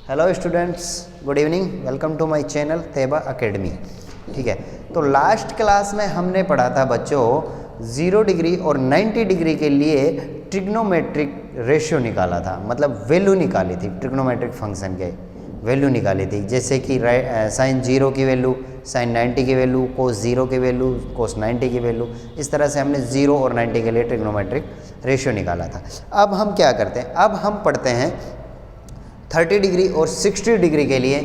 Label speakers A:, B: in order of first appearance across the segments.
A: Hello students, good evening. Welcome to my channel Tayyaba academy. ठीक है, तो लास्ट क्लास में हमने पढ़ा था बच्चों 0 डिग्री और 90 डिग्री के लिए ट्रिग्नोमेट्रिक रेशियो निकाला था, मतलब वैल्यू निकाली थी, ट्रिग्नोमेट्रिक फंक्शन के वैल्यू निकाली थी। जैसे कि साइन 0 की वैल्यू, साइन 90 की वैल्यू, कोस 0 की वैल्यू, कोस 90 की वैल्यू। इस तरह से हमने 0 और 90 के लिए ट्रिग्नोमेट्रिक रेशियो निकाला था। अब हम क्या करते हैं, अब हम पढ़ते हैं 30 डिग्री और 60 डिग्री के लिए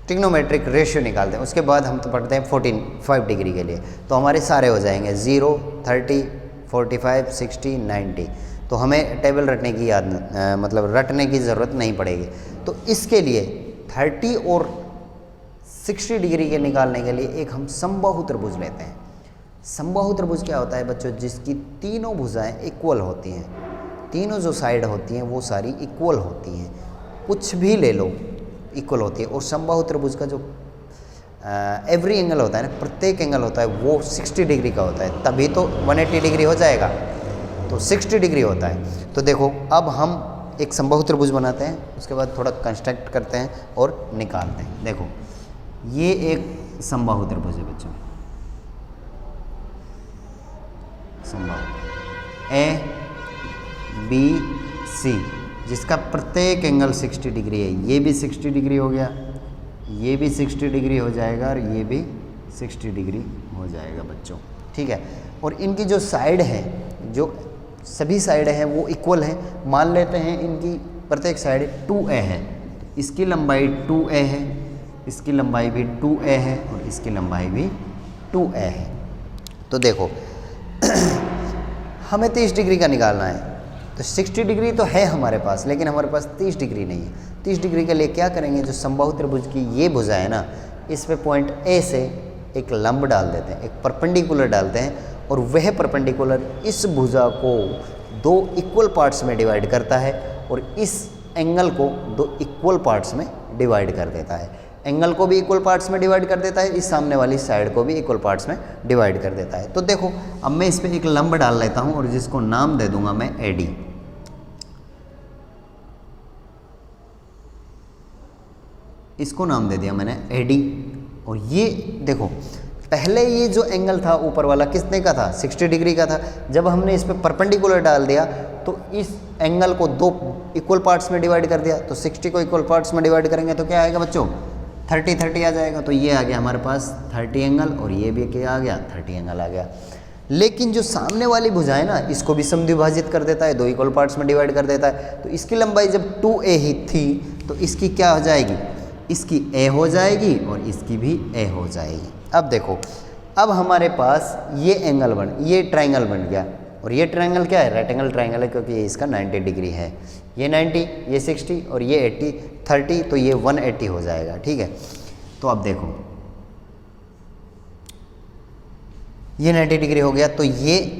A: ट्रिग्नोमेट्रिक रेशियो निकालते हैं। उसके बाद हम तो पढ़ते हैं 45 डिग्री के लिए, तो हमारे सारे हो जाएंगे 0, 30, 45, 60, 90। तो हमें टेबल रटने की मतलब रटने की ज़रूरत नहीं पड़ेगी। तो इसके लिए 30 और 60 डिग्री के निकालने के लिए एक हम समबाहु त्रिभुज लेते हैं। समबाहु त्रिभुज क्या होता है बच्चों, जिसकी तीनों भुजाएं इक्वल होती हैं, तीनों जो साइड होती हैं वो सारी इक्वल होती हैं, कुछ भी ले लो इक्वल होती है। और समबाहु त्रिभुज का जो एवरी एंगल होता है ना, प्रत्येक एंगल होता है वो 60 डिग्री का होता है, तभी तो 180 डिग्री हो जाएगा, तो 60 डिग्री होता है। तो देखो अब हम एक समबाहु त्रिभुज बनाते हैं, उसके बाद थोड़ा कंस्ट्रक्ट करते हैं और निकालते हैं। देखो ये एक समबाहु त्रिभुज है बच्चों, समबाहु ए बी सी, जिसका प्रत्येक एंगल 60 डिग्री है। ये भी 60 डिग्री हो गया, ये भी 60 डिग्री हो जाएगा और ये भी 60 डिग्री हो जाएगा बच्चों। ठीक है, और इनकी जो साइड है, जो सभी साइड हैं वो इक्वल है। मान लेते हैं इनकी प्रत्येक साइड 2a है, तो इसकी लंबाई 2a है, इसकी लंबाई भी 2a है और इसकी लंबाई भी 2a है। तो देखो हमें 30 डिग्री का निकालना है, तो 60 डिग्री तो है हमारे पास, लेकिन हमारे पास 30 डिग्री नहीं है। 30 डिग्री के लिए क्या करेंगे, जो समबाहु त्रिभुज की ये भुजा है ना, इस पे पॉइंट ए से एक लंब डाल देते हैं, एक परपेंडिकुलर डालते हैं, और वह परपेंडिकुलर इस भुजा को 2 इक्वल पार्ट्स में डिवाइड करता है और इस एंगल को 2 इक्वल पार्ट्स में डिवाइड कर देता है। एंगल को भी इक्वल पार्ट्स में डिवाइड कर देता है, इस सामने वाली साइड को भी इक्वल पार्ट्स में डिवाइड कर देता है। तो देखो अब मैं इस पर एक लंब डाल लेता हूँ और जिसको नाम दे दूंगा मैं AD। इसको नाम दे दिया मैंने AD। और ये देखो पहले ये जो एंगल था ऊपर वाला कितने का था, 60 डिग्री का था। जब हमने इस पे परपेंडिकुलर डाल दिया तो इस एंगल को 2 इक्वल पार्ट्स में डिवाइड कर दिया, तो 60 को इक्वल पार्ट्स में डिवाइड करेंगे तो क्या आएगा बच्चों, 30 आ जाएगा। तो ये आ गया हमारे पास 30 एंगल, और ये भी क्या आ गया, 30 एंगल आ गया। लेकिन जो सामने वाली भुजा है ना, इसको भी समद्विभाजित कर देता है, 2 इक्वल पार्ट्स में डिवाइड कर देता है। तो इसकी लंबाई जब 2a ही थी तो इसकी क्या हो जाएगी, इसकी a हो जाएगी और इसकी भी a हो जाएगी। अब देखो अब हमारे पास ये एंगल ये ट्रायंगल बन गया, और ये ट्रायंगल क्या है, राइट एंगल ट्रायंगल है, क्योंकि ये इसका 90 डिग्री है। ये 90, ये 60 और ये 80, 30, तो ये 180 हो जाएगा। ठीक है, तो अब देखो ये 90 डिग्री हो गया, तो ये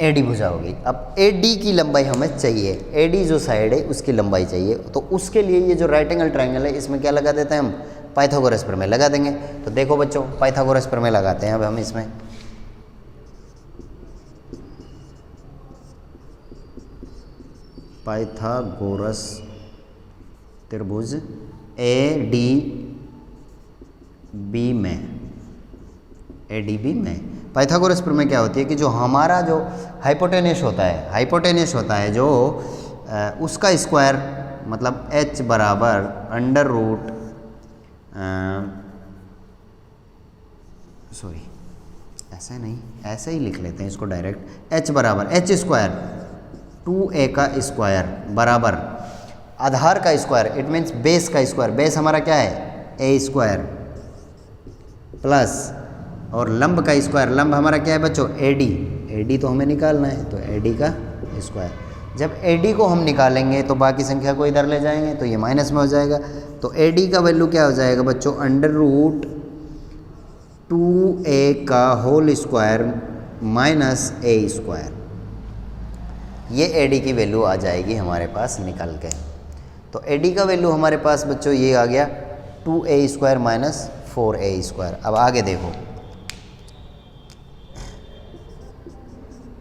A: AD भुजा होगी। अब AD की लंबाई हमें चाहिए, AD जो साइड है उसकी लंबाई चाहिए। तो उसके लिए ये जो राइट एंगल ट्रायंगल है इसमें क्या लगा देते हैं हम, पाइथागोरस प्रमेय लगा देंगे। तो देखो बच्चों पाइथागोरस प्रमेय लगाते हैं अब हम इसमें। पाइथागोरस त्रिभुज ADB में पाइथागोरस प्रमेय क्या होती है कि जो हमारा जो हाइपोटेनस होता है जो उसका स्क्वायर, मतलब h बराबर अंडर रूट ऐसा नहीं, ऐसे ही लिख लेते हैं इसको डायरेक्ट, h बराबर h स्क्वायर 2a का स्क्वायर बराबर आधार का स्क्वायर, इट मीन्स बेस का स्क्वायर। बेस हमारा क्या है, a स्क्वायर प्लस, और लंब का स्क्वायर, लंब हमारा क्या है बच्चों, AD तो हमें निकालना है, तो AD का स्क्वायर। जब AD को हम निकालेंगे तो बाकी संख्या को इधर ले जाएंगे तो ये माइनस में हो जाएगा। तो AD का वैल्यू क्या हो जाएगा बच्चों, अंडर रूट 2a का whole square minus a square. ये AD की वैल्यू आ जाएगी हमारे पास निकल के। तो AD का वैल्यू हमारे पास बच्चों ये आ गया 2a square minus 4a square. अब आगे देखो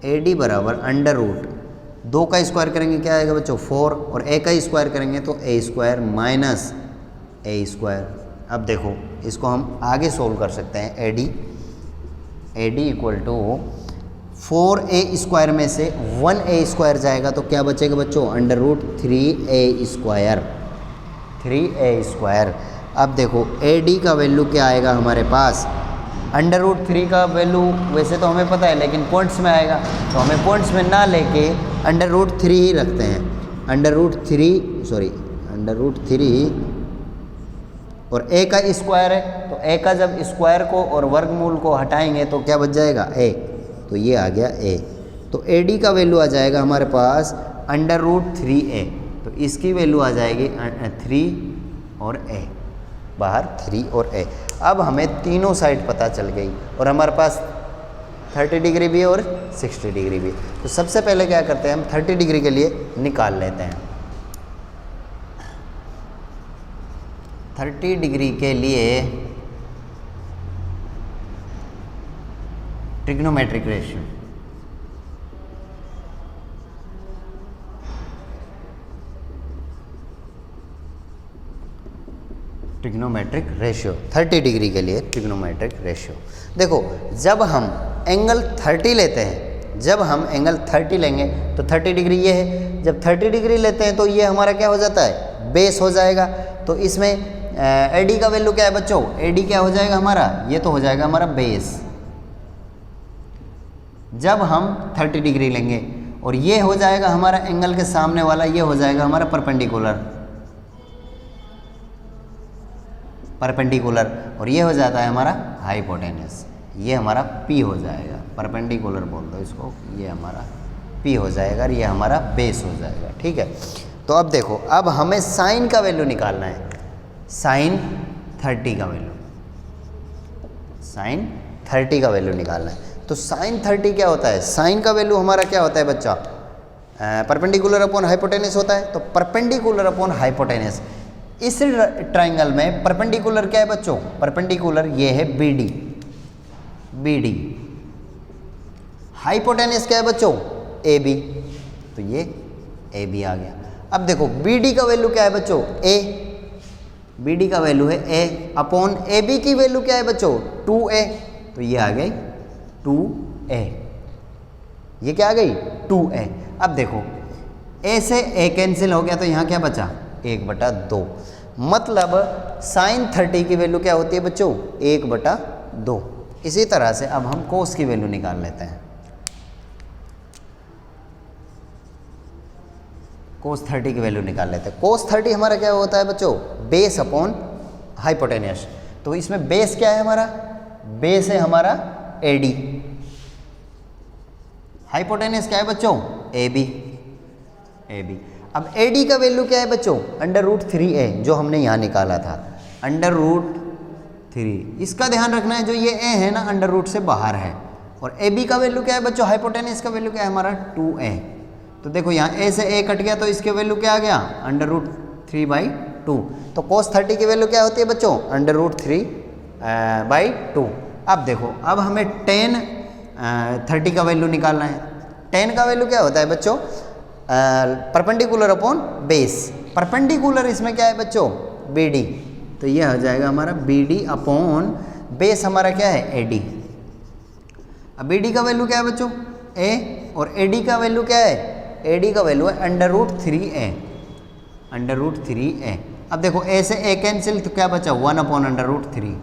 A: AD बराबर अंडर रूट 2 का स्क्वायर करेंगे क्या आएगा बच्चों 4, और a का स्क्वायर करेंगे तो a square minus a square. अब देखो इसको हम आगे सोल्व कर सकते हैं। AD equal to 4a square में से 1a स्क्वायर जाएगा तो क्या बचेगा बच्चों अंडर रूट 3a स्क्वायर। अब देखो AD का वैल्यू क्या आएगा हमारे पास, अंडर रूट 3 का वैल्यू वैसे तो हमें पता है लेकिन पॉइंट्स में आएगा, तो हमें पॉइंट्स में ना लेके अंडर रूट 3 ही रखते हैं। अंडर रूट 3 और a का स्क्वायर है, तो a का जब स्क्वायर को और वर्गमूल को हटाएंगे तो क्या बच जाएगा a, तो ये आ गया a। तो AD का वैल्यू आ जाएगा हमारे पास अंडर रूट 3a, तो इसकी वैल्यू आ जाएगी 3 और a, बाहर 3 और a। अब हमें तीनों साइड पता चल गई और हमारे पास 30 डिग्री भी और 60 डिग्री भी। तो सबसे पहले क्या करते हैं हम 30 डिग्री के लिए निकाल लेते हैं। 30 डिग्री के लिए trigonometric ratio, trigonometric ratio 30 degree के लिए ट्रिग्नोमेट्रिक रेशियो। देखो जब हम एंगल 30 लेते हैं, जब हम एंगल 30 लेंगे तो 30 डिग्री ये है, जब 30 डिग्री लेते हैं तो ये हमारा क्या हो जाता है बेस हो जाएगा। तो इसमें AD का वैल्यू क्या है बच्चों, AD क्या हो जाएगा हमारा, ये तो हो जाएगा हमारा बेस। जब हम 30 डिग्री लेंगे और ये हो जाएगा हमारा एंगल के सामने वाला, ये हो जाएगा हमारा परपेंडिकुलर और ये हो जाता है हमारा हाइपोटेनस, ये हमारा P हो जाएगा, परपेंडिकुलर बोल दो इसको, ये हमारा P हो जाएगा और ये हमारा बेस हो जाएगा। ठीक है, तो अब देखो अब हमें साइन का वैल्यू निकालना है, साइन 30 का वैल्यू, साइन 30 का वैल्यू निकालना है। तो साइन 30 क्या होता है, साइन का वैल्यू हमारा क्या होता है बच्चा, परपेंडिकुलर अपॉन हाइपोटेनस होता है। तो परपेंडिकुलर अपॉन हाइपोटेनस, इस ट्राइंगल में परपेंडिकुलर क्या है बच्चों, परपेंडिकुलर ये है BD, हाइपोटेनस क्या है बच्चों AB, तो ये AB आ गया। अब देखो BD का वैल्यू क्या है बच्चों A, BD का वैल्यू है A अपॉन AB की वैल्यू क्या है बच्चों 2A, तो ये आ गई 2A, ये क्या आ गई 2A। अब देखो A से A कैंसिल हो गया तो यहाँ क्या बचा 1/2, मतलब साइन 30 की वैल्यू क्या होती है बच्चों 1/2। इसी तरह से अब हम कोस की वैल्यू निकाल लेते हैं। कोस 30 की वैल्यू निकाल लेते हैं। कोस 30 हमारा क्या होता है बच्चों बेस अपॉन हाइपोटेनस। तो इसमें बेस क्या है हमारा, बेस है हमारा AD, हाइपोटेनस क्या है बच्चों AB। अब AD का वैल्यू क्या है बच्चों अंडर रूट 3A, जो हमने यहाँ निकाला था अंडर रूट 3। इसका ध्यान रखना है जो ये A है ना अंडर रूट से बाहर है, और AB का वैल्यू क्या है बच्चों हाइपोटेनस का वैल्यू क्या है हमारा 2A। तो देखो यहाँ A से A कट गया तो इसके वैल्यू क्या आ गया अंडर रूट 3/2। तो cos 30 की वैल्यू क्या होती है बच्चों अंडर रूट 3/2। अब देखो अब हमें tan 30 का वैल्यू निकालना है। tan का वैल्यू क्या होता है बच्चों परपेंडिकुलर अपॉन बेस, परपेंडिकुलर इसमें क्या है बच्चों BD, तो यह हो जाएगा हमारा BD अपॉन बेस हमारा क्या है AD। अब BD का वैल्यू क्या है बच्चों A और AD का वैल्यू क्या है, AD का वैल्यू है अंडर रूट 3A। अब देखो A से A कैंसिल तो क्या बचा 1/√3।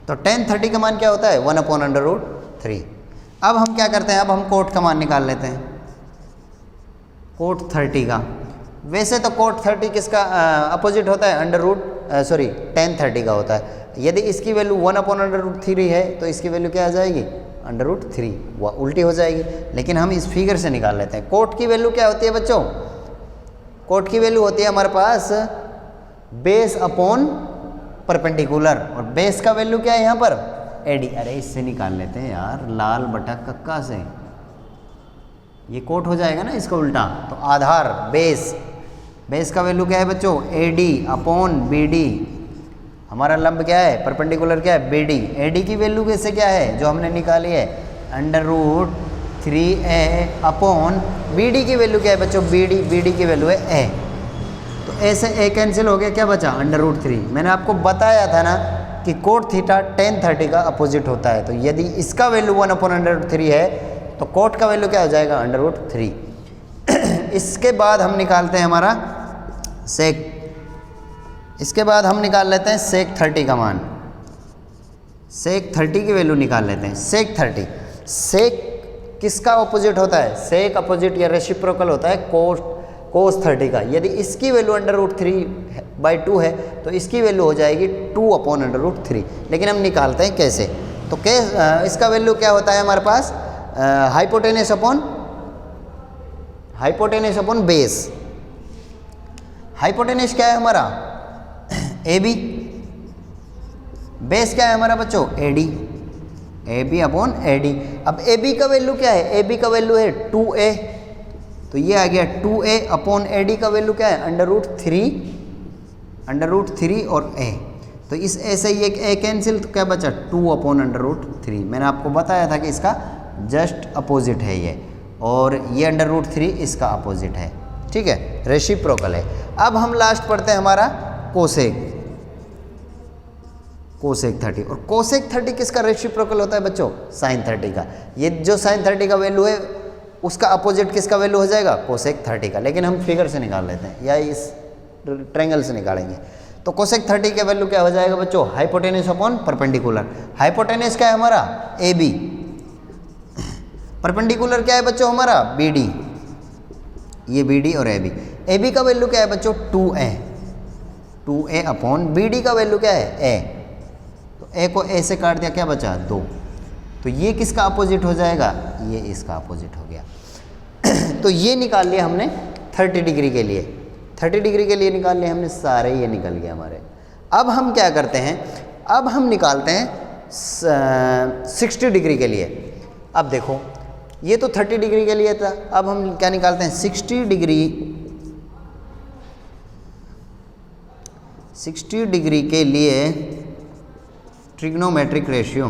A: तो tan 30 का मान क्या होता है 1/√3। अब हम क्या करते हैं, अब हम कोट का मान निकाल लेते हैं, कोट 30 का। वैसे तो कोट 30 किसका अपोजिट होता है tan 30 का होता है। यदि इसकी वैल्यू 1/√3 है तो इसकी वैल्यू क्या आ जाएगी √3, वह उल्टी हो जाएगी। लेकिन हम इस फिगर से निकाल लेते हैं। कोट की वैल्यू क्या होती है बच्चों, कोट की वैल्यू होती है हमारे पास बेस अपॉन परपेंडिकुलर, और बेस का वैल्यू क्या है यहाँ पर AD। अरे इससे निकाल लेते हैं यार, लाल बटा कक्का से, ये कोट हो जाएगा ना इसका उल्टा। तो आधार बेस, बेस का वैल्यू क्या है बच्चों AD अपॉन BD, हमारा लंब क्या है परपेंडिकुलर क्या है BD। AD की वैल्यू कैसे क्या है जो हमने निकाली है under root 3a upon B D की वैल्यू क्या है बच्चों, बी डी की वैल्यू है a। तो a से a कैंसिल हो गया, क्या बचा √3। मैंने आपको बताया था ना कि कोट थीटा tan 30 का अपोजिट होता है। तो यदि इसका वैल्यू 1/√3 है तो कोट का वैल्यू क्या हो जाएगा √3। इसके बाद हम निकालते हैं हमारा सेक, इसके बाद हम निकाल लेते हैं सेक 30 का मान। सेक 30 की वैल्यू निकाल लेते हैं। सेक 30, सेक किसका अपोजिट होता है, सेक अपोजिट या रेसिप्रोकल होता है कोस 30 का। यदि इसकी वैल्यू √3/2 है तो इसकी वैल्यू हो जाएगी 2/√3। लेकिन हम निकालते हैं कैसे, तो इसका वैल्यू क्या होता है हमारे पास, हाइपोटेनस अपॉन बेस। हाइपोटेनस क्या है हमारा AB, बेस क्या है हमारा बच्चों AD, AB/AD। अब AB का वैल्यू क्या है, AB का वैल्यू है 2a, तो ये आ गया 2a/AD का वैल्यू क्या है √3 और a। तो इस a से ये a कैंसिल, तो क्या बचा 2/√3। मैंने आपको बताया था कि इसका जस्ट अपोजिट है ये, और ये √3 इसका अपोजिट है, ठीक है, रेसिप्रोकल है। अब हम लास्ट पढ़ते हैं हमारा कोसेक 30। और कोसेक 30 किसका रेसिप्रोकल होता है बच्चों, sin 30 का। ये जो sin 30 का वैल्यू है उसका अपोजिट किसका वैल्यू हो जाएगा, कोसेक 30 का। लेकिन हम फिगर से निकाल लेते हैं या इस ट्रायंगल से निकालेंगे। तो कोसेक 30 का वैल्यू क्या हो जाएगा बच्चों, हाइपोटेनस अपॉन परपेंडिकुलर। हाइपोटेनस क्या है हमारा AB, परपेंडिकुलर क्या है बच्चों हमारा BD, ये BD और AB का वैल्यू क्या है बच्चों 2a/, BD का वैल्यू क्या है a। तो a को a से काट दिया, क्या बचा 2। तो ये किसका अपोजिट हो जाएगा, ये इसका अपोजिट हो गया। तो ये निकाल लिया हमने 30 डिग्री के लिए, 30 डिग्री के लिए निकाल लिया हमने, सारे ये निकल गए हमारे। अब हम क्या करते हैं, अब हम निकालते हैं 60 डिग्री के लिए। अब देखो ये तो 30 डिग्री के लिए था, अब हम क्या निकालते हैं 60 डिग्री के लिए ट्रिग्नोमेट्रिक रेशियो।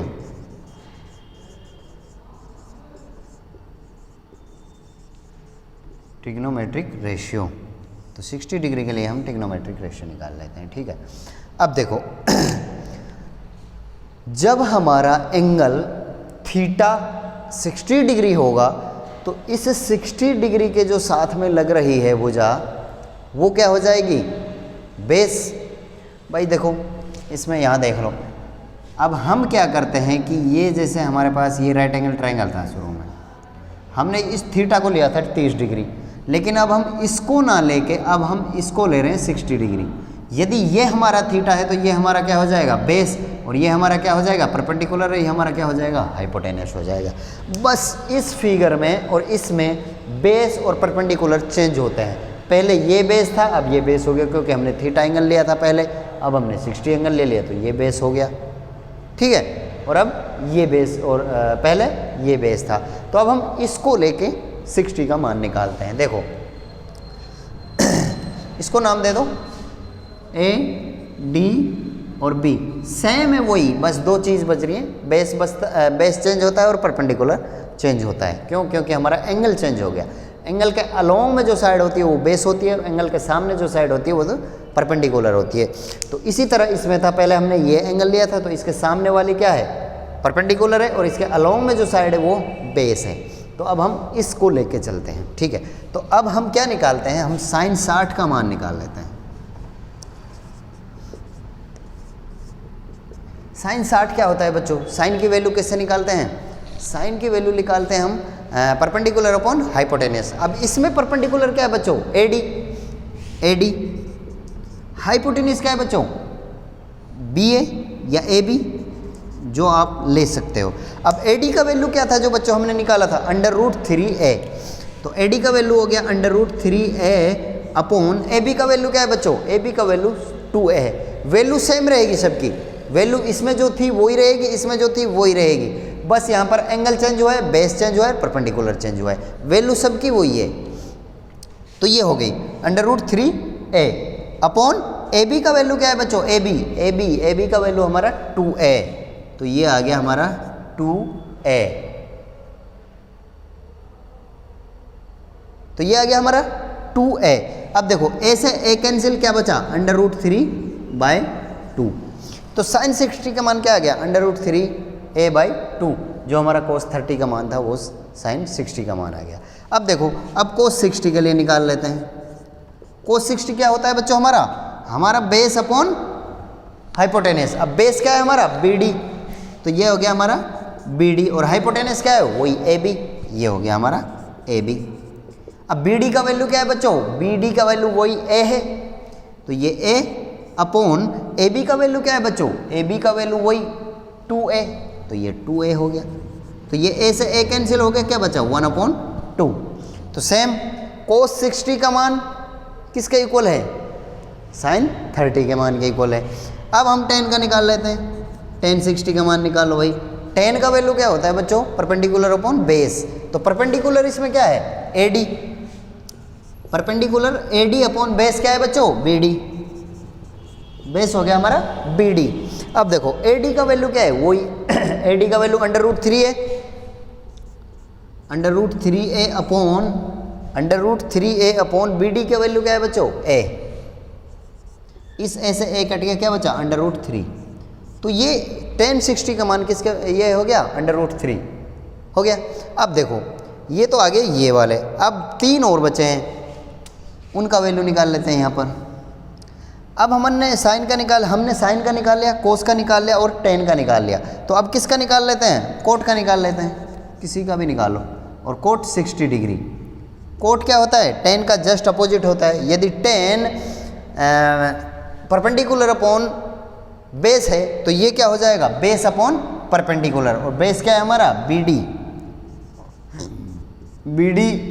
A: तो 60 डिग्री के लिए हम ट्रिग्नोमेट्रिक रेशियो निकाल लेते हैं, ठीक है। अब देखो जब हमारा एंगल थीटा 60 डिग्री होगा तो इस 60 डिग्री के जो साथ में लग रही है भुजा, वो क्या हो जाएगी, बेस। भाई देखो इसमें यहाँ देख लो, अब हम क्या करते हैं कि ये जैसे हमारे पास ये राइट एंगल ट्रायंगल था शुरू में, हमने इस थीटा को लिया था 30 डिग्री, लेकिन अब हम इसको ना लेके अब हम इसको ले रहे हैं 60 डिग्री। यदि ये हमारा थीटा है तो ये हमारा क्या हो जाएगा बेस, और ये हमारा क्या हो जाएगा परपेंडिकुलर है, ये हमारा क्या हो जाएगा हाइपोटेनस हो जाएगा। बस इस फिगर में और इसमें बेस और परपेंडिकुलर चेंज होते हैं। पहले ये बेस था, अब ये बेस हो गया, क्योंकि हमने थीटा एंगल लिया था पहले, अब हमने 60 एंगल ले लिया तो ये बेस हो गया, ठीक है। और अब ये बेस और पहले ये बेस था, तो अब हम इसको लेके 60 का मान निकालते हैं। देखो इसको नाम दे दो A, D और B, सेम है वही, बस दो चीज़ बच रही है, बेस चेंज होता है और परपेंडिकुलर चेंज होता है। क्यों, क्योंकि हमारा एंगल चेंज हो गया। एंगल के अलोंग में जो साइड होती है वो बेस होती है, और एंगल के सामने जो साइड होती है वो तो परपेंडिकुलर होती है। तो इसी तरह इसमें था, पहले हमने ये एंगल लिया था तो इसके सामने वाली क्या है परपेंडिकुलर है, और इसके अलोंग में जो साइड है वो बेस है। तो अब हम इसको लेके चलते हैं, ठीक है। तो अब हम क्या निकालते हैं, हम sin 60 का मान निकाल लेते हैं। sin 60 क्या होता है बच्चों, साइन की वैल्यू कैसे निकालते हैं, साइन की वैल्यू निकालते हैं हम परपेंडिकुलर अपॉन हाइपोटेनस। अब इसमें परपेंडिकुलर क्या है बच्चों AD, हाइपोटेनस क्या है बच्चों BA या AB, जो आप ले सकते हो। अब AD का वैल्यू क्या था जो बच्चों हमने निकाला था √3a, तो AD का वैल्यू हो गया √3a अपॉन AB का वैल्यू क्या है बच्चों, AB का वैल्यू 2a है। वैल्यू सेम रहेगी सबकी, वैल्यू इसमें जो थी वही रहेगी, इसमें जो थी वही रहेगी, बस यहाँ पर एंगल चेंज हुआ है, बेस चेंज हुआ है, परपेंडिकुलर चेंज हुआ है, वैल्यू सबकी वही है। तो ये हो गई √3a अपॉन AB का वैल्यू क्या है बच्चों AB का वैल्यू हमारा 2a, तो ये आ गया हमारा 2a। तो ये आ गया हमारा 2a। अब देखो a से a कैंसिल, क्या बचा √3/2। तो sin 60 का मान क्या आ गया √3a/2, जो हमारा cos 30 का मान था वो sin 60 का मान आ गया। अब देखो, अब cos 60 के लिए निकाल लेते हैं। cos 60 क्या होता है बच्चों, हमारा बेस अपॉन हाइपोटेनस। अब बेस क्या है हमारा BD, तो ये हो गया हमारा BD, और हाइपोटेनस क्या है वही AB, ये हो गया हमारा AB। अब BD का वैल्यू क्या है बच्चों, BD का वैल्यू वही A है, तो ये A अपॉन AB का वैल्यू क्या है बच्चों, AB का वैल्यू वही 2A, तो ये 2A हो गया। तो ये A से A कैंसिल हो गया, क्या बचा 1/2। तो सेम cos 60 का मान किसके इक्वल है, sin 30 के मान के इक्वल है। अब हम tan का निकाल लेते हैं, tan 60 का मान निकालो भाई। tan का वैल्यू क्या होता है बच्चों, परपेंडिकुलर अपॉन बेस। तो परपेंडिकुलर इसमें क्या है AD, perpendicular AD upon base क्या है बच्चों BD, बेस हो गया हमारा BD। अब देखो AD का वैल्यू क्या है वही AD का वैल्यू √3 है, √3a अपॉन BD का वैल्यू क्या है बच्चों A। इस A से A कट गया, क्या बचा √3। तो ये tan 60 का मान किसका, ये हो गया √3 हो गया। अब देखो ये तो आगे ये वाले, अब 3 और बचे हैं, उनका वैल्यू निकाल लेते हैं यहाँ पर। अब हमने साइन का निकाल लिया, कोस का निकाल लिया और tan का निकाल लिया। तो अब किसका निकाल लेते हैं, कोट का निकाल लेते हैं, किसी का भी निकालो। और कोट 60 डिग्री, कोट क्या होता है tan का जस्ट अपोजिट होता है। यदि tan परपेंडिकुलर अपॉन बेस है तो ये क्या हो जाएगा बेस अपॉन परपेंडिकुलर, और बेस क्या है हमारा BD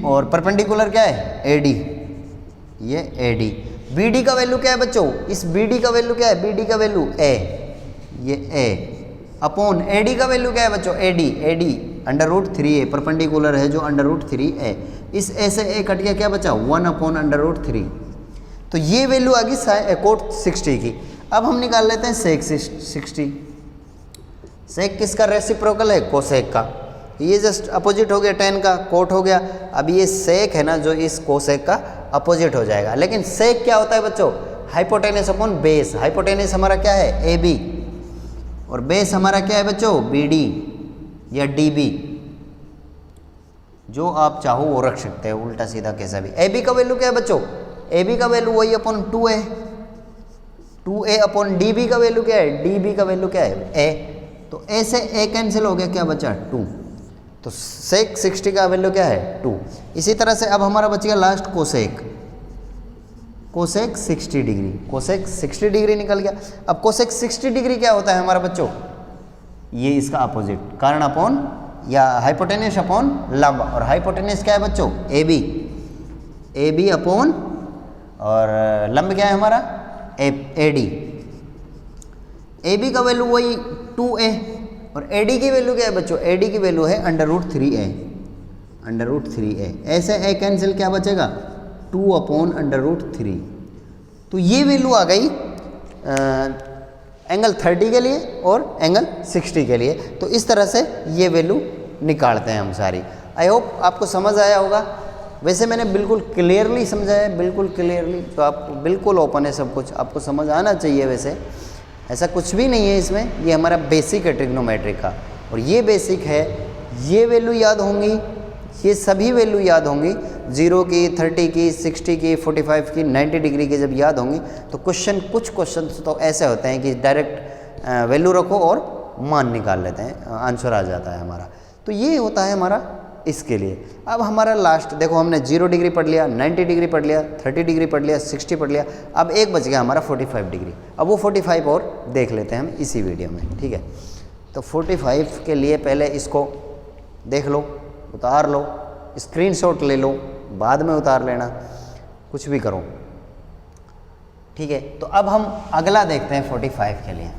A: और परपेंडिकुलर क्या है AD, ये AD। BD का वैल्यू क्या है बच्चों, इस BD का वैल्यू क्या है, BD का वैल्यू A, ये A अपॉन AD का वैल्यू क्या है बच्चों AD √3a, परपेंडिकुलर है जो √3a। इस A से A कट गया, क्या बचा 1/√3। तो ये वैल्यू आ गई कोट 60 की। अब हम निकाल लेते हैं सेक 60। सेक किसका रेसिप्रोकल है, कोसेक का। ये जस्ट अपोजिट हो गया tan का, कोट हो गया। अब ये सेक है ना जो इस कोसेक का अपोजिट हो जाएगा। लेकिन सेक क्या होता है बच्चों, हाइपोटेनस अपॉन बेस। हाइपोटेनस हमारा क्या है AB, और बेस हमारा क्या है बच्चों BD या DB, जो आप चाहो वो रख सकते हैं, उल्टा सीधा कैसा भी। AB का वैल्यू क्या है बच्चों, AB का वैल्यू वही अपॉन 2A अपॉन DB का वैल्यू क्या है, DB का वैल्यू क्या है A। तो A से A कैंसिल हो गया, क्या बचा 2। तो सेक 60 का वैल्यू क्या है 2। इसी तरह से अब हमारा बच गया last cosec 60 degree. Cosec 60 degree निकल गया। अब कोसेक 60 डिग्री क्या होता है हमारा बच्चों, ये इसका अपोजिट, कारण अपॉन या हाइपोटेनस अपॉन लंब। और हाइपोटेनस क्या है बच्चों AB अपॉन, और लंब क्या है हमारा AD। AB का वैल्यू वही 2A, और AD की वैल्यू क्या है बच्चों, AD की वैल्यू है √3a। ऐसे A कैंसिल, क्या बचेगा 2/√3। तो ये वैल्यू आ गई एंगल 30 के लिए और एंगल 60 के लिए। तो इस तरह से ये वैल्यू निकालते हैं हम सारी। आई होप आपको समझ आया होगा। वैसे मैंने बिल्कुल क्लियरली समझाया है, बिल्कुल क्लियरली, तो आप बिल्कुल ओपन है, सब कुछ आपको समझ आना चाहिए। वैसे ऐसा कुछ भी नहीं है इसमें, ये हमारा बेसिक है ट्रिग्नोमेट्रिक का, और ये बेसिक है। ये वैल्यू याद होंगी, ये सभी वैल्यू याद होंगी, 0 की, 30 की, 60 की, 45 की, 90 डिग्री की जब याद होंगी तो कुछ क्वेश्चन तो ऐसे होते हैं कि डायरेक्ट वैल्यू रखो और मान निकाल लेते हैं, आंसर आ जाता है हमारा। तो ये होता है हमारा इसके लिए। अब हमारा लास्ट देखो, हमने 0 डिग्री पढ़ लिया, 90 डिग्री पढ़ लिया, 30 डिग्री पढ़ लिया, 60 पढ़ लिया। अब एक बच गया हमारा 45 डिग्री। अब वो 45 और देख लेते हैं हम इसी वीडियो में, ठीक है। तो 45 के लिए पहले इसको देख लो, उतार लो, स्क्रीनशॉट ले लो, बाद में उतार लेना, कुछ भी करो, ठीक है। तो अब हम अगला देखते हैं 45 के लिए।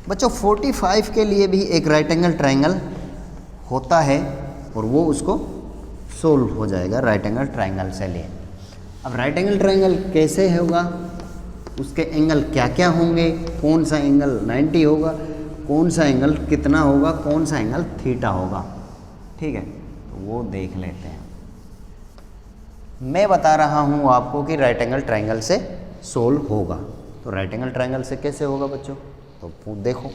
A: बच्चों 45 के लिए भी एक राइट एंगल ट्रायंगल होता है, और वो उसको सोल्व हो जाएगा राइट एंगल ट्रायंगल से लिए। अब राइट एंगल ट्रायंगल कैसे होगा, उसके एंगल क्या क्या होंगे, कौन सा एंगल 90 होगा, कौन सा एंगल कितना होगा, कौन सा एंगल थीटा होगा। ठीक है, तो वो देख लेते हैं। मैं बता रहा हूँ आपको कि राइट एंगल ट्रायंगल से सोल्व होगा। तो राइट एंगल ट्रायंगल से कैसे होगा बच्चों, तो देखो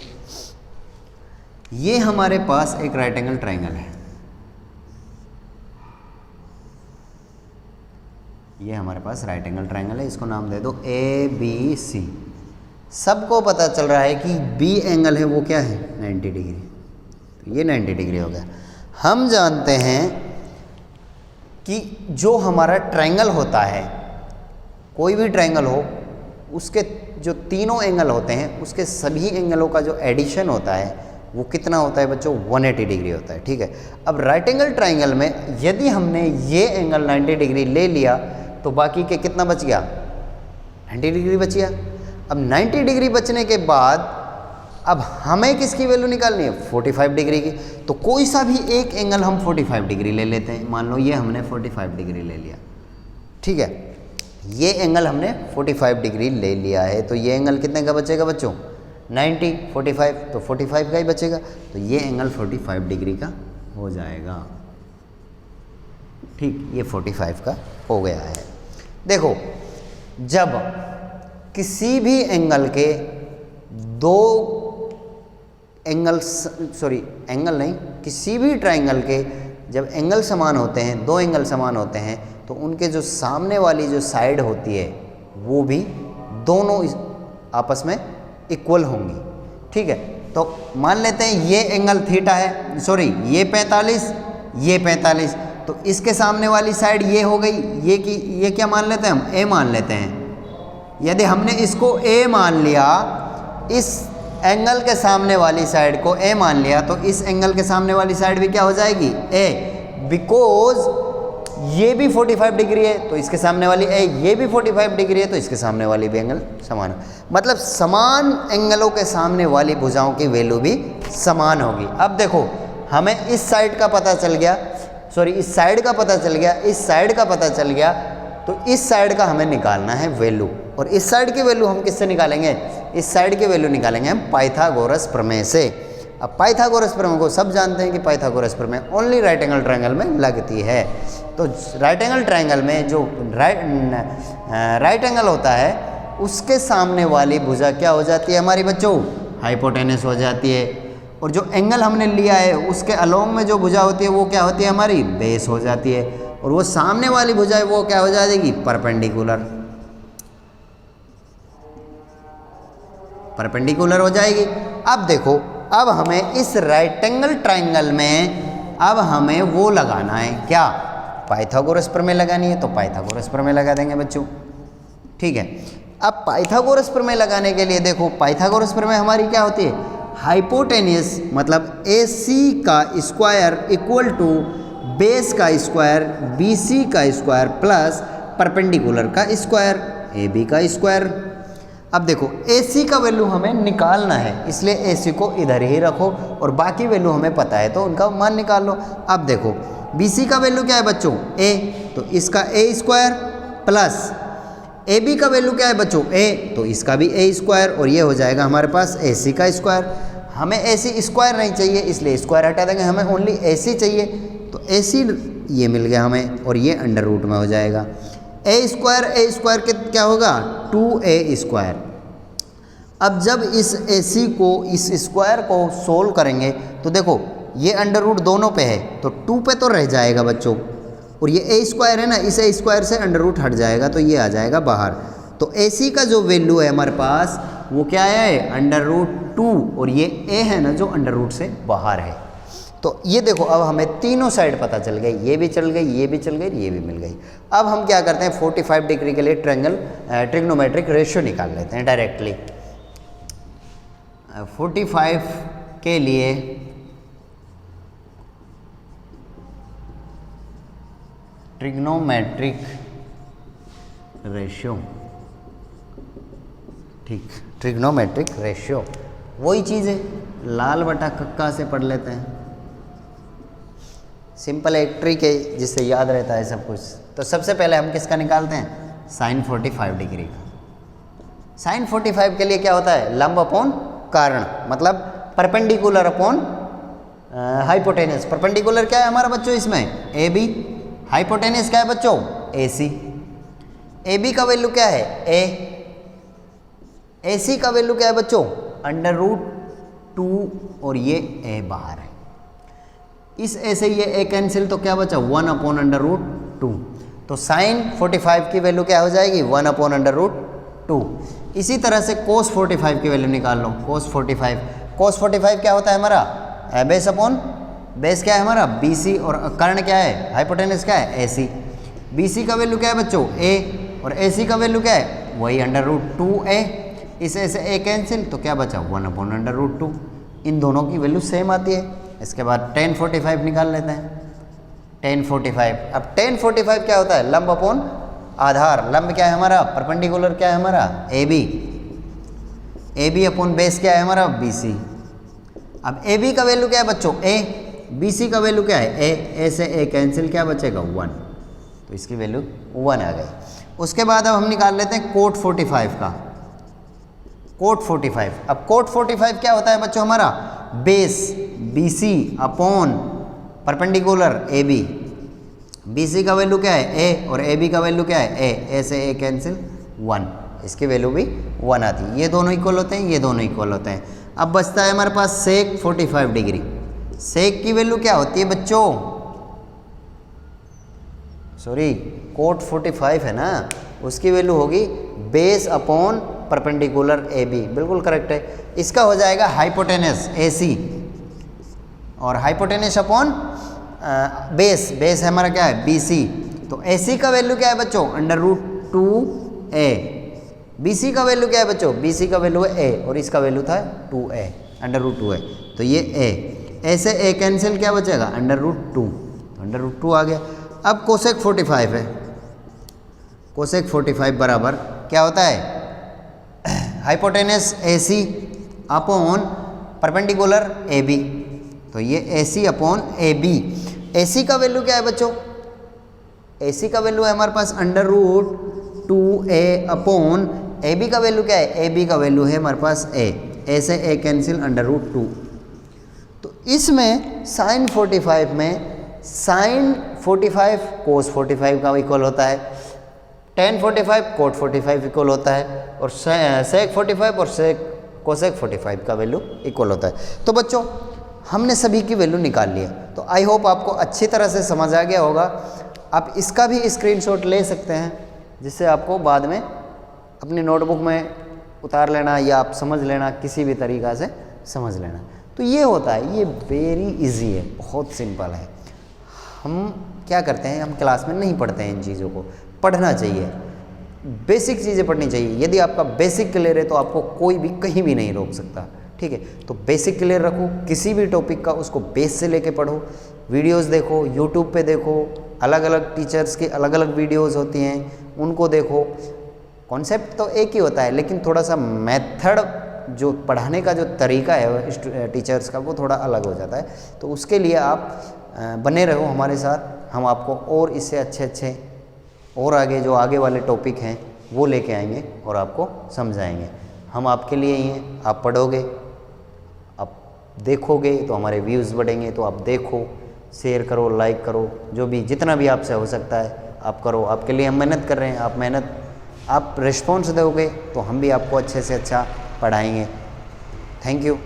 A: ये हमारे पास एक राइट एंगल ट्रायंगल है, ये हमारे पास राइट एंगल ट्रायंगल है, इसको नाम दे दो ABC। सबको पता चल रहा है कि B एंगल है वो क्या है 90 डिग्री, तो ये 90 डिग्री हो गया। हम जानते हैं कि जो हमारा ट्रायंगल होता है, कोई भी ट्रायंगल हो, उसके जो तीनों एंगल होते हैं उसके सभी एंगलों का जो एडिशन होता है वो कितना होता है बच्चों, 180 डिग्री होता है। ठीक है, अब राइट एंगल ट्रायंगल में यदि हमने ये एंगल 90 डिग्री ले लिया तो बाकी के कितना बच गया, 90 डिग्री बच गया। अब 90 डिग्री बचने के बाद अब हमें किसकी वैल्यू निकालनी है, 45 डिग्री की। तो कोई सा भी एक एंगल हम 45 डिग्री ले लेते हैं। मान लो ये हमने 45 डिग्री ले लिया, ठीक है, ये एंगल हमने 45 डिग्री ले लिया है, तो ये एंगल कितने का बचेगा बच्चों, 90, 45, तो 45 का ही बचेगा, तो ये एंगल 45 डिग्री का हो जाएगा। ठीक, ये 45 का हो गया है। देखो, जब किसी भी एंगल के दो एंगल्स, सॉरी एंगल नहीं, किसी भी ट्रायंगल के जब एंगल समान होते हैं, दो एंगल समान होते हैं, तो उनके जो सामने वाली जो साइड होती है वो भी दोनों आपस में इक्वल होंगी। ठीक है, तो मान लेते हैं ये एंगल थीटा है, सॉरी ये 45, ये 45, तो इसके सामने वाली साइड ये हो गई, ये क्या मान लेते हैं हम, ए मान लेते हैं। यदि हमने इसको ए मान लिया, इस एंगल के सामने वाली साइड को ए मान लिया, तो इस एंगल के सामने वाली साइड भी क्या हो जाएगी, ए, बिकॉज ये भी 45 डिग्री है तो इसके सामने वाली ए, ये भी 45 डिग्री है तो इसके सामने वाली भी एंगल समान है। मतलब समान एंगलों के सामने वाली भुजाओं की वैल्यू भी समान होगी। अब देखो, हमें इस साइड का पता चल गया, सॉरी इस साइड का पता चल गया, इस साइड का पता चल गया, तो इस साइड का हमें निकालना है वैल्यू। और इस साइड की वैल्यू हम किससे निकालेंगे, इस साइड की वैल्यू निकालेंगे हम पाइथागोरस प्रमेय से। अब पाइथागोरस प्रमेय को सब जानते हैं कि पाइथागोरस प्रमेय ओनली राइट एंगल ट्रायंगल में लगती है। तो राइट एंगल ट्रायंगल में जो राइट एंगल होता है उसके सामने वाली भुजा क्या हो जाती है हमारी बच्चों, हाइपोटेनस हो जाती है। और जो एंगल हमने लिया है उसके अलोंग में जो भुजा होती है वो क्या होती है हमारी, बेस हो जाती है। और वो सामने वाली भुजा है वो क्या हो जाएगी, परपेंडिकुलर, परपेंडिकुलर हो जाएगी। अब देखो, अब हमें इस राइट एंगल ट्रायंगल में अब हमें वो लगाना है क्या, पाइथागोरस प्रमेय लगानी है, तो पाइथागोरस प्रमेय लगा देंगे बच्चों। ठीक है, अब पाइथागोरस प्रमेय लगाने के लिए देखो, पाइथागोरस प्रमेय हमारी क्या होती है, हाइपोटेनस मतलब AC का स्क्वायर इक्वल टू बेस का स्क्वायर BC का स्क्वायर प्लस परपेंडिकुलर का स्क्वायर AB का स्क्वायर। अब देखो, AC का वैल्यू हमें निकालना है, इसलिए AC को इधर ही रखो और बाकी वैल्यू हमें पता है तो उनका मान निकाल लो। अब देखो, BC का वैल्यू क्या है बच्चों, A, तो इसका A स्क्वायर प्लस AB का वैल्यू क्या है बच्चों, A, तो इसका भी A स्क्वायर, और ये हो जाएगा हमारे पास AC का स्क्वायर। हमें AC स्क्वायर नहीं चाहिए इसलिए स्क्वायर हटा देंगे, हमें ओनली AC चाहिए, तो AC ये मिल गया हमें और ये अंडर रूट में हो जाएगा। A स्क्वायर क्या होगा, 2A स्क्वायर। अब जब इस AC को, इस स्क्वायर को सोल्व करेंगे तो देखो ये अंडर रूट दोनों पे है तो 2 पे तो रह जाएगा बच्चों, और ये A स्क्वायर है ना, इस A स्क्वायर से अंडर रूट हट जाएगा तो ये आ जाएगा बाहर। तो AC का जो वैल्यू है हमारे पास वो क्या है, अंडर रूट 2, और ये A है ना जो अंडर रूट से बाहर है। तो ये देखो, अब हमें तीनों साइड पता चल गई, ये भी चल गई, ये भी चल गई, ये भी मिल गई। अब हम क्या करते हैं, 45 डिग्री के लिए ट्रिग्नोमेट्रिक रेशियो निकाल लेते हैं डायरेक्टली। 45 के लिए ट्रिग्नोमेट्रिक रेशियो, ठीक, ट्रिग्नोमेट्रिक रेशियो वही चीज़ है, लाल बटा कक्का से पढ़ लेते हैं, सिंपल एक ट्रिक है जिससे याद रहता है सब कुछ। तो सबसे पहले हम किसका निकालते हैं, साइन 45 डिग्री का। साइन 45 के लिए क्या होता है, लंब अपॉन कारण, मतलब परपेंडिकुलर अपॉन हाइपोटेनस। परपेंडिकुलर क्या है हमारा बच्चों इसमें, ए बी। हाइपोटेनस क्या है बच्चों, ए सी। ए बी का वैल्यू क्या है, ए सी का वैल्यू क्या है बच्चों, √2 और ये ए बाहर है। इस ए से ये ए कैंसिल, तो क्या बचा 1/√2। तो साइन 45 की वैल्यू क्या हो जाएगी, 1/√2। इसी तरह से कोस 45 की वैल्यू निकाल लो, कोस 45। कोस 45 क्या होता है हमारा, बेस अपॉन बेस क्या है हमारा, बी सी, और कर्ण क्या है, हाइपोटेनस क्या है, ए सी। बी सी का वैल्यू क्या है बच्चों, ए, और ए सी का वैल्यू क्या है, वही √2a। इस ए से ए कैंसिल, तो क्या बचा 1/√2। इन दोनों की वैल्यू सेम आती है। इसके बाद tan 45 निकाल लेते हैं, tan 45। अब tan 45 क्या होता है, लंब अपॉन आधार। लंब क्या है हमारा, परपेंडिकुलर क्या है हमारा, A B. A B upon base क्या है हमारा, बी सी। अब ए बी का वैल्यू क्या है बच्चों, ए, बी सी का वैल्यू क्या है, ए से ए कैंसिल, क्या बचेगा 1। तो इसकी वैल्यू 1 आ गई। उसके बाद अब हम निकाल लेते हैं कोट 45 का, कोट 45। अब कोट 45 क्या होता है बच्चों हमारा, base B C upon perpendicular A B. B C का वैल्यू क्या है, ए, और ए बी का वैल्यू क्या है, ए से ए कैंसिल 1। इसकी वैल्यू भी 1 आती है। ये दोनों इक्वल होते हैं, ये दोनों इक्वल होते हैं। अब बचता है हमारे पास सेक 45 डिग्री। सेक की वैल्यू क्या होती है बच्चों, सॉरी कोट 45 है ना, उसकी वैल्यू होगी base upon perpendicular A B. बिल्कुल करेक्ट है। इसका हो जाएगा हाइपोटेनस ए सी, और हाइपोटेनस अपॉन बेस, बेस है हमारा क्या है, बी सी। तो ए सी का वैल्यू क्या है बच्चों, √2a। बी सी का वैल्यू क्या है बच्चों, बी सी का वैल्यू है ए, और इसका वैल्यू था 2a, √2a। तो ये ए से ए कैंसिल, क्या बचेगा, √2, √2 आ गया। अब कोसेक 45 है। कोसेक 45 बराबर क्या होता है, hypotenuse A C upon perpendicular A B. तो ये ए सी अपॉन ए बी। ए सी का वैल्यू क्या है बच्चों, ए सी का वैल्यू है हमारे पास √2a अपॉन ए बी का वैल्यू क्या है, ए बी का वैल्यू है हमारे पास ए से ए कैंसिल √2। तो इसमें साइन 45 में साइन 45 कोस 45 का इक्वल होता है, tan 45 कोट 45 इक्वल होता है, और सेक 45 और कोसेक 45 का वैल्यू इक्वल होता है। तो बच्चों हमने सभी की वैल्यू निकाल ली है। तो आई होप आपको अच्छी तरह से समझ आ गया होगा। आप इसका भी स्क्रीनशॉट ले सकते हैं, जिससे आपको बाद में अपनी नोटबुक में उतार लेना, या आप समझ लेना, किसी भी तरीक़ा से समझ लेना। तो ये होता है, ये वेरी इजी है, बहुत सिंपल है। हम क्या करते हैं, हम क्लास में नहीं पढ़ते हैं इन चीज़ों को, पढ़ना चाहिए, बेसिक चीज़ें पढ़नी चाहिए। यदि आपका बेसिक क्लियर है तो आपको कोई भी कहीं भी नहीं रोक सकता, ठीक है। तो बेसिक क्लियर रखो, किसी भी टॉपिक का उसको बेस से लेके पढ़ो, वीडियोस देखो, यूट्यूब पे देखो, अलग अलग टीचर्स की अलग अलग वीडियोस होती हैं, उनको देखो। कॉन्सेप्ट तो एक ही होता है, लेकिन थोड़ा सा मेथड, जो पढ़ाने का जो तरीका है टीचर्स का, वो थोड़ा अलग हो जाता है। तो उसके लिए आप बने रहो हमारे साथ, हम आपको और इससे अच्छे और आगे जो आगे वाले टॉपिक हैं वो लेके आएंगे और आपको समझाएंगे। हम आपके लिए ही हैं, आप पढ़ोगे, आप देखोगे तो हमारे व्यूज़ बढ़ेंगे। तो आप देखो, शेयर करो, लाइक करो, जो भी जितना भी आपसे हो सकता है आप करो। आपके लिए हम मेहनत कर रहे हैं, आप रिस्पॉन्स दोगे तो हम भी आपको अच्छे से अच्छा पढ़ाएंगे। Thank you.